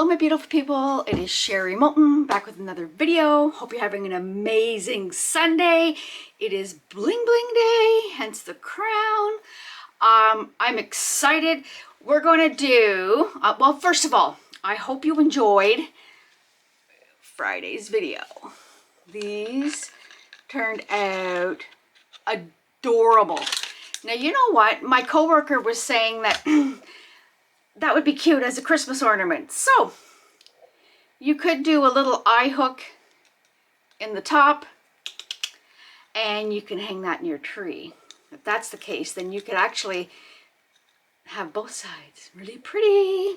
Hello my beautiful people, it is Sherry Moulton back with another video. Hope you're having an amazing Sunday. It is Bling Bling Day, hence the crown. I'm excited. We're going to do, well first of all, I hope you enjoyed Friday's video. These turned out adorable. Now you know what, my coworker was saying that that would be cute as a Christmas ornament. So you could do a little eye hook in the top and you can hang that in your tree. If that's the case, then you could actually have both sides. Really pretty.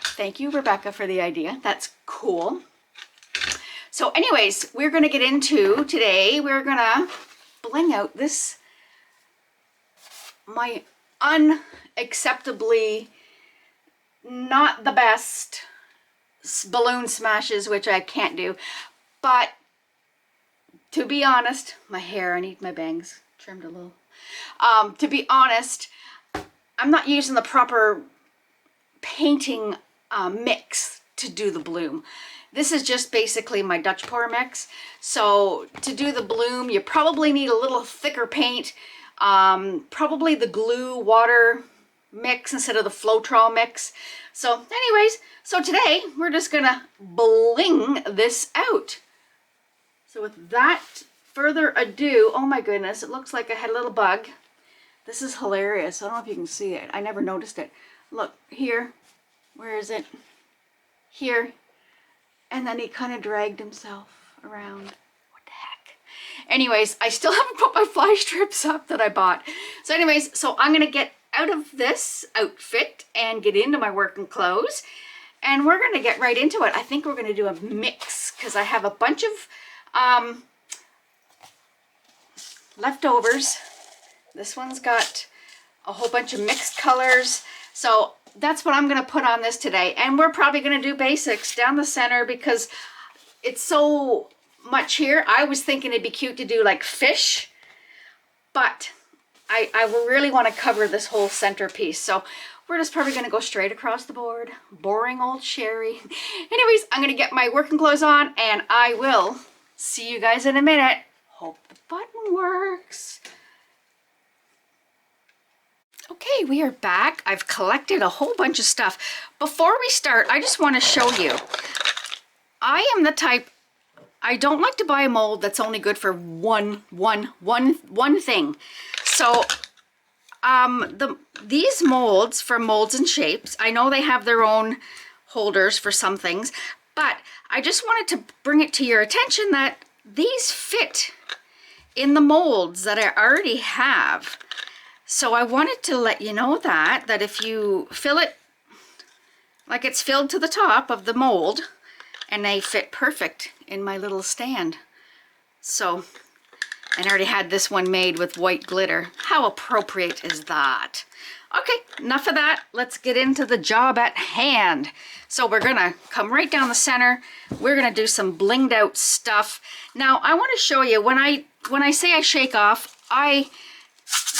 Thank you, Rebecca, for the idea. That's cool. So anyways, we're going to get into today, we're going to bling out this, my unacceptably not the best balloon smashes, which I can't do, but to be honest, my hair, I need my bangs trimmed a little. To be honest, I'm not using the proper painting mix to do the bloom. This is just basically my Dutch pour mix. So to do the bloom, you probably need a little thicker paint, probably the glue water mix instead of the Floetrol mix. So anyways, so today we're just gonna bling this out. So with that further ado, oh my goodness, it looks like I had a little bug. This is hilarious. I don't know if you can see it. I never noticed it. Look here, where is it? Here, and then he kind of dragged himself around. What the heck? Anyways, I still haven't put my fly strips up that I bought. So anyways, so I'm gonna get out of this outfit and get into my working clothes, and we're going to get right into it. I think we're going to do a mix because I have a bunch of leftovers. This one's got a whole bunch of mixed colors, so that's what I'm going to put on this today. And we're probably going to do basics down the center because it's so much here. I was thinking it'd be cute to do like fish, but I really want to cover this whole centerpiece, so we're just probably going to go straight across the board. Boring old Sherry. Anyways, I'm going to get my working clothes on and I will see you guys in a minute. Hope the button works. Okay, we are back. I've collected a whole bunch of stuff. Before we start, I just want to show you. I am the type, I don't like to buy a mold that's only good for one thing. So these molds for Molds and Shapes, I know they have their own holders for some things, but I just wanted to bring it to your attention that these fit in the molds that I already have. So I wanted to let you know that if you fill it like it's filled to the top of the mold, and they fit perfect in my little stand. So, and I already had this one made with white glitter. How appropriate is that? Okay, enough of that. Let's get into the job at hand. So we're gonna come right down the center. We're gonna do some blinged out stuff. Now I want to show you, when I say I shake off,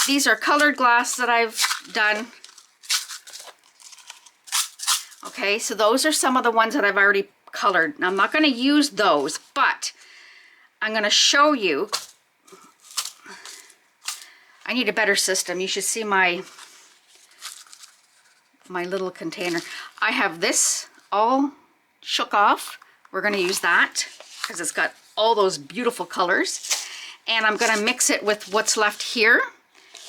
these are colored glass that I've done. Okay, so those are some of the ones that I've already colored. Now I'm not going to use those, but I'm going to show you. I need a better system. You should see my little container. I have this all shook off. We're going to use that because it's got all those beautiful colors. And I'm going to mix it with what's left here.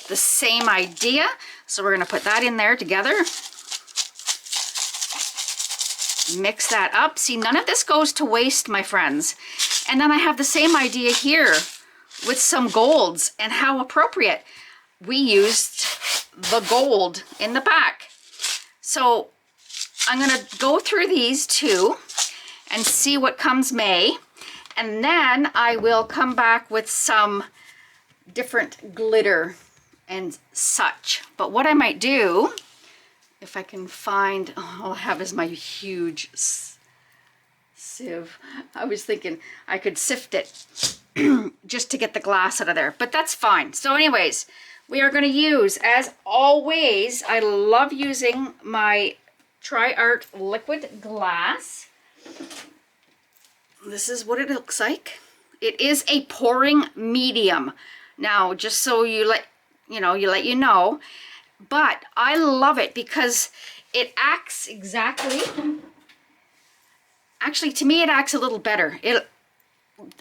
The same idea. So we're going to put that in there together. Mix that up. See, none of this goes to waste, my friends. And then I have the same idea here with some golds, and how appropriate. We used the gold in the back. So I'm going to go through these two and see what comes May. And then I will come back with some different glitter and such. But what I might do, if I can find, all I have is my huge sieve. I was thinking I could sift it just to get the glass out of there, but that's fine. So anyways, we are going to use, as always, I love using my TriArt liquid glass. This is what it looks like. It is a pouring medium. Now, just so you know, but I love it because it acts exactly, actually to me it acts a little better.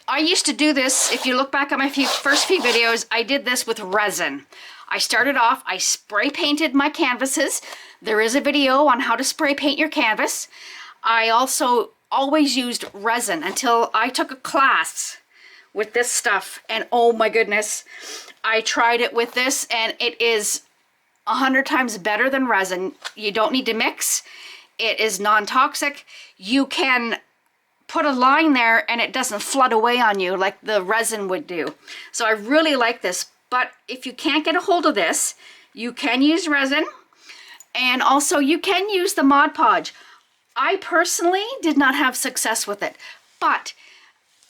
I used to do this, if you look back at my first few videos, I did this with resin. I started off, I spray painted my canvases. There is a video on how to spray paint your canvas. I also always used resin until I took a class with this stuff, and oh my goodness, I tried it with this and it is 100 times better than resin. You don't need to mix. It is non-toxic. You can put a line there and it doesn't flood away on you like the resin would do. So I really like this, but if you can't get a hold of this, you can use resin, and also you can use the Mod Podge. I personally did not have success with it, but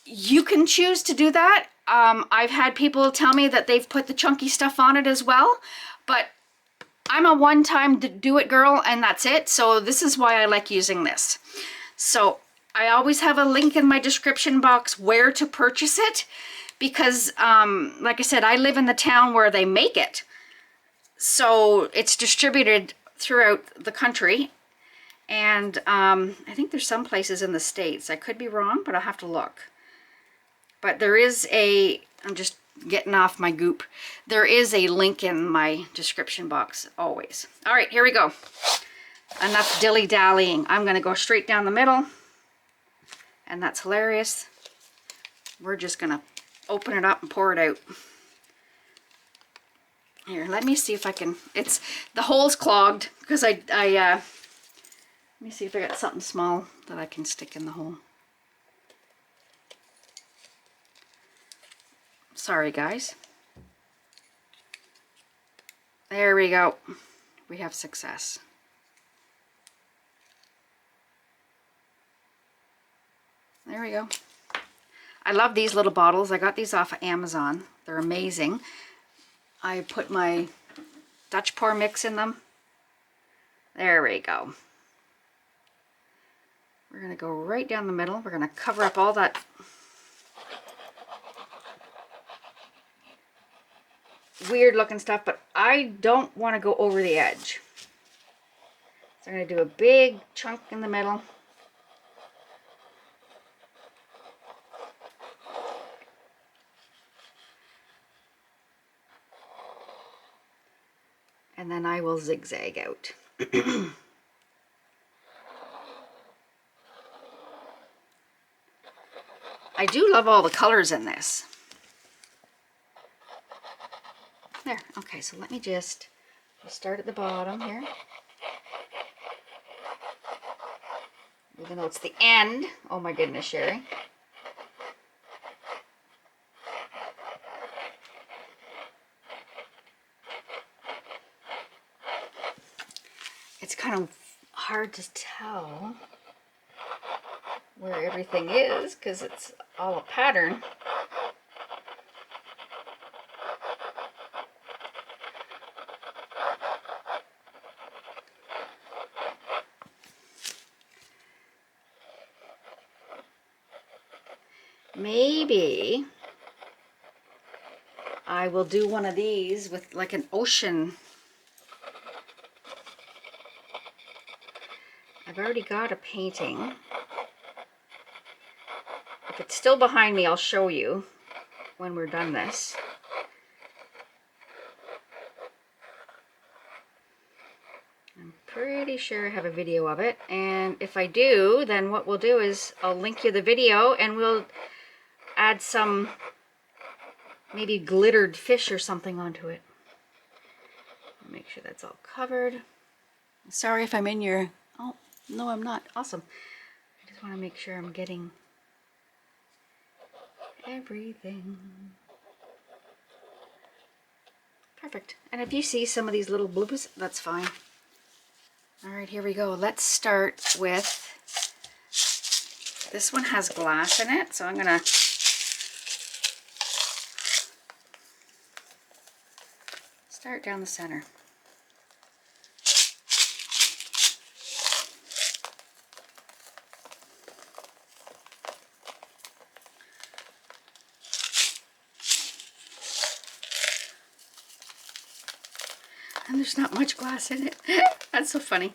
you can choose to do that. I've had people tell me that they've put the chunky stuff on it as well, but I'm a one-time do it girl and that's it. So this is why I like using this. So I always have a link in my description box where to purchase it because, like I said, I live in the town where they make it. So it's distributed throughout the country. And I think there's some places in the States. I could be wrong, but I'll have to look. But there is I'm just getting off my goop. There is a link in my description box always. All right, here we go. Enough dilly-dallying. I'm going to go straight down the middle. And that's hilarious. We're just going to open it up and pour it out. Here, let me see if I can, the hole's clogged because let me see if I got something small that I can stick in the hole. Sorry, guys. There we go. We have success. There we go. I love these little bottles. I got these off of Amazon. They're amazing. I put my Dutch pour mix in them. There we go. We're going to go right down the middle. We're going to cover up all that weird looking stuff, but I don't want to go over the edge. So I'm going to do a big chunk in the middle. And then I will zigzag out. I do love all the colors in this. There, okay, so let me just start at the bottom here. Even though it's the end. Oh my goodness, Sherry. It's kind of hard to tell where everything is because it's all a pattern. Maybe I will do one of these with like an ocean. I've already got a painting. If it's still behind me, I'll show you when we're done this. I'm pretty sure I have a video of it, and if I do, then what we'll do is I'll link you the video and we'll add some maybe glittered fish or something onto it. Make sure that's all covered. Sorry if I'm in your... Oh, no, I'm not. Awesome. I just want to make sure I'm getting everything. Perfect. And if you see some of these little bloopers, that's fine. All right, here we go. Let's start with... This one has glass in it, so I'm going to... start down the center. And there's not much glass in it. That's so funny.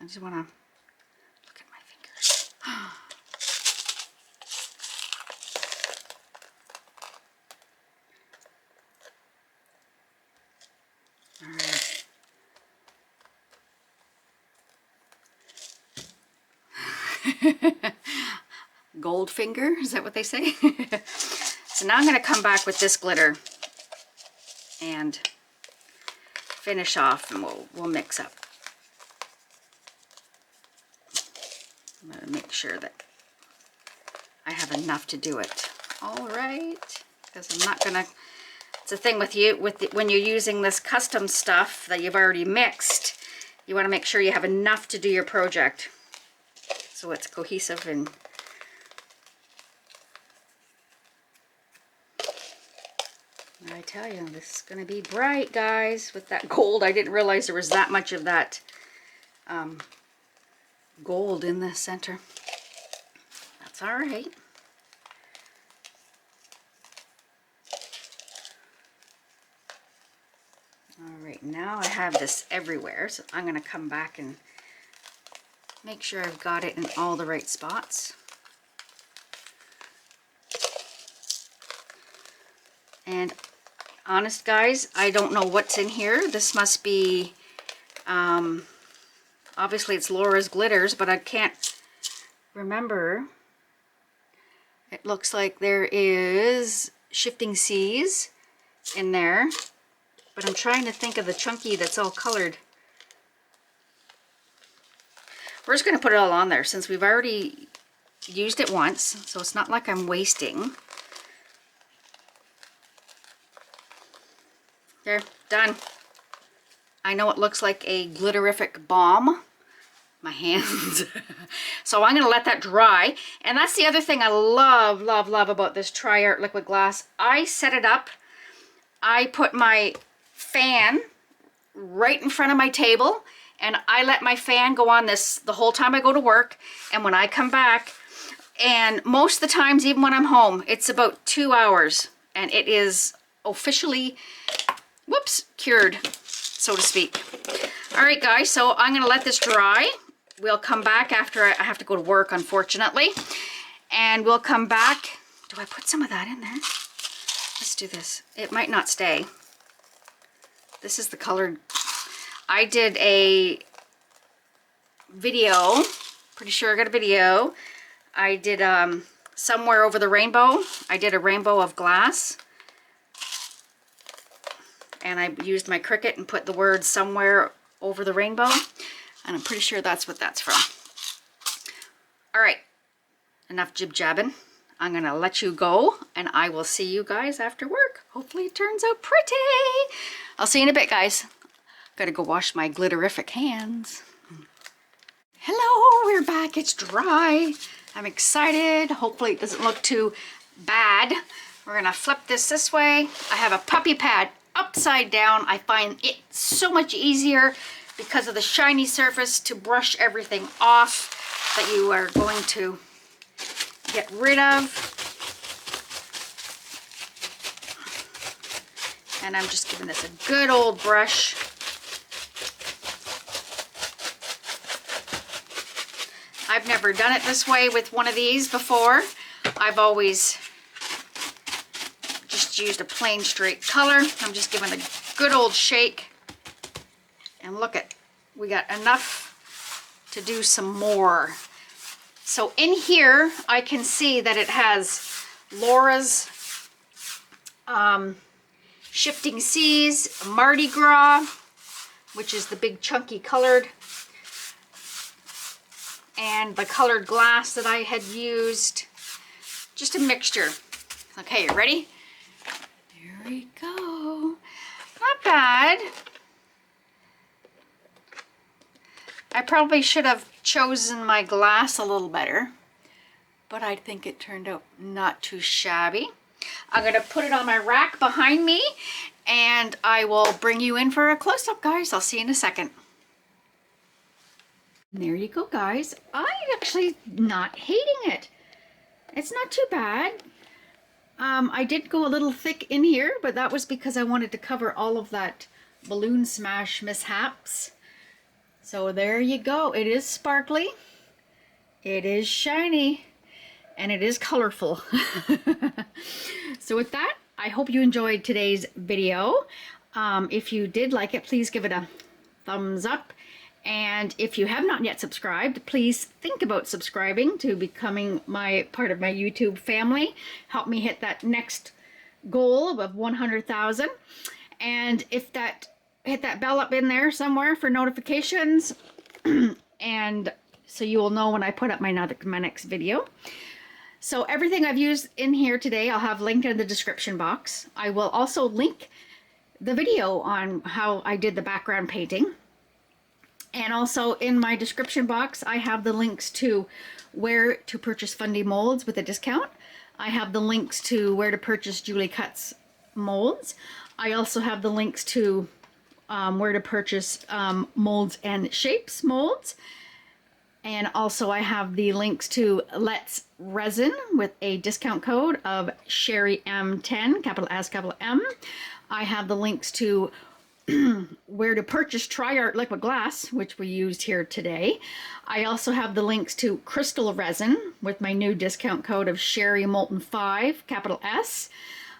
I just want to look at my fingers. All right. Gold finger, is that what they say? So now I'm going to come back with this glitter and finish off, and we'll mix up. I'm going to make sure that I have enough to do it. All right, because I'm not going to. It's a thing with you when you're using this custom stuff that you've already mixed. You want to make sure you have enough to do your project, so it's cohesive. And I tell you, this is going to be bright, guys, with that gold. I didn't realize there was that much of that gold in the center. That's all right. All right, now I have this everywhere, so I'm going to come back and make sure I've got it in all the right spots. And honest, guys, I don't know what's in here. This must be, obviously it's Laura's glitters, but I can't remember. It looks like there is Shifting Seas in there, but I'm trying to think of the chunky that's all colored. We're just going to put it all on there since we've already used it once, so it's not like I'm wasting. There, done. I know it looks like a glitterific bomb. My hands. So I'm going to let that dry. And that's the other thing I love, love, love about this TriArt liquid glass. I set it up. I put my fan right in front of my table, and I let my fan go on this the whole time I go to work. And when I come back, and most of the times, even when I'm home, it's about 2 hours, and it is officially, whoops, cured, so to speak. All right, guys, so I'm going to let this dry. We'll come back after I have to go to work, unfortunately. And we'll come back. Do I put some of that in there? Let's do this. It might not stay. This is the colored. I did a video. Pretty sure I got a video. I did Somewhere Over the Rainbow. I did a rainbow of glass. And I used my Cricut and put the word Somewhere Over the Rainbow. And I'm pretty sure that's what that's from. All right, enough jib-jabbing. I'm gonna let you go, and I will see you guys after work. Hopefully it turns out pretty. I'll see you in a bit, guys. Gotta go wash my glitterific hands. Hello, we're back. It's dry. I'm excited. Hopefully it doesn't look too bad. We're gonna flip this way. I have a puppy pad upside down. I find it so much easier because of the shiny surface to brush everything off that you are going to get rid of. And I'm just giving this a good old brush. I've never done it this way with one of these before. I've always just used a plain straight color. I'm just giving a good old shake. And look at, we got enough to do some more. So in here, I can see that it has Laura's Shifting Seas, Mardi Gras, which is the big chunky colored, and the colored glass that I had used. Just a mixture. Okay, you ready? Here we go. Not bad. I probably should have chosen my glass a little better, but I think it turned out not too shabby. I'm going to put it on my rack behind me, and I will bring you in for a close-up, guys. I'll see you in a second. There you go, guys. I'm actually not hating it. It's not too bad. I did go a little thick in here, but that was because I wanted to cover all of that balloon smash mishaps. So there you go. It is sparkly, it is shiny, and it is colorful. So with that, I hope you enjoyed today's video. If you did like it, please give it a thumbs up. And if you have not yet subscribed, please think about subscribing to becoming part of my YouTube family. Help me hit that next goal of 100,000. And hit that bell up in there somewhere for notifications, and so you will know when I put up my next video. So everything I've used in here today, I'll have linked in the description box. I will also link the video on how I did the background painting. And also in my description box, I have the links to where to purchase Fundy molds with a discount. I have the links to where to purchase Julie Cuts molds. I also have the links to where to purchase molds and shapes molds. And also I have the links to Let's Resin with a discount code of Sherry M10, capital S, capital M. I have the links to where to purchase TriArt liquid glass, which we used here today. I also have the links to Krystal Resin with my new discount code of Sherry Moulton 5, capital S.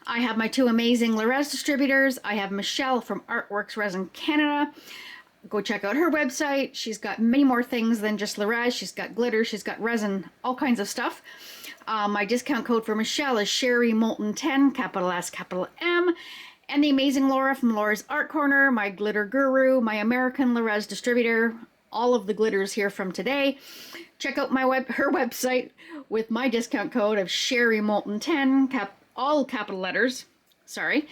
I have my two amazing Rez distributors. I have Michelle from Artworks Resin Canada. Go check out her website. She's got many more things than just Rez. She's got glitter, she's got resin, all kinds of stuff. My discount code for Michelle is Sherry Moulton 10, capital S, capital M. And the amazing Laura from Laura's Art Corner, my glitter guru, my American Rez distributor, all of the glitters here from today. Check out her website with my discount code of Sherry Moulton 10, all capital letters, sorry.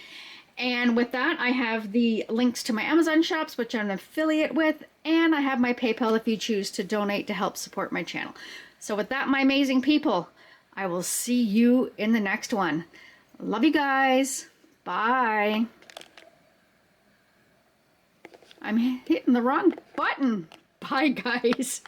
And with that, I have the links to my Amazon shops, which I'm an affiliate with, and I have my PayPal if you choose to donate to help support my channel. So with that, my amazing people, I will see you in the next one. Love you guys. Bye. I'm hitting the wrong button. Bye, guys.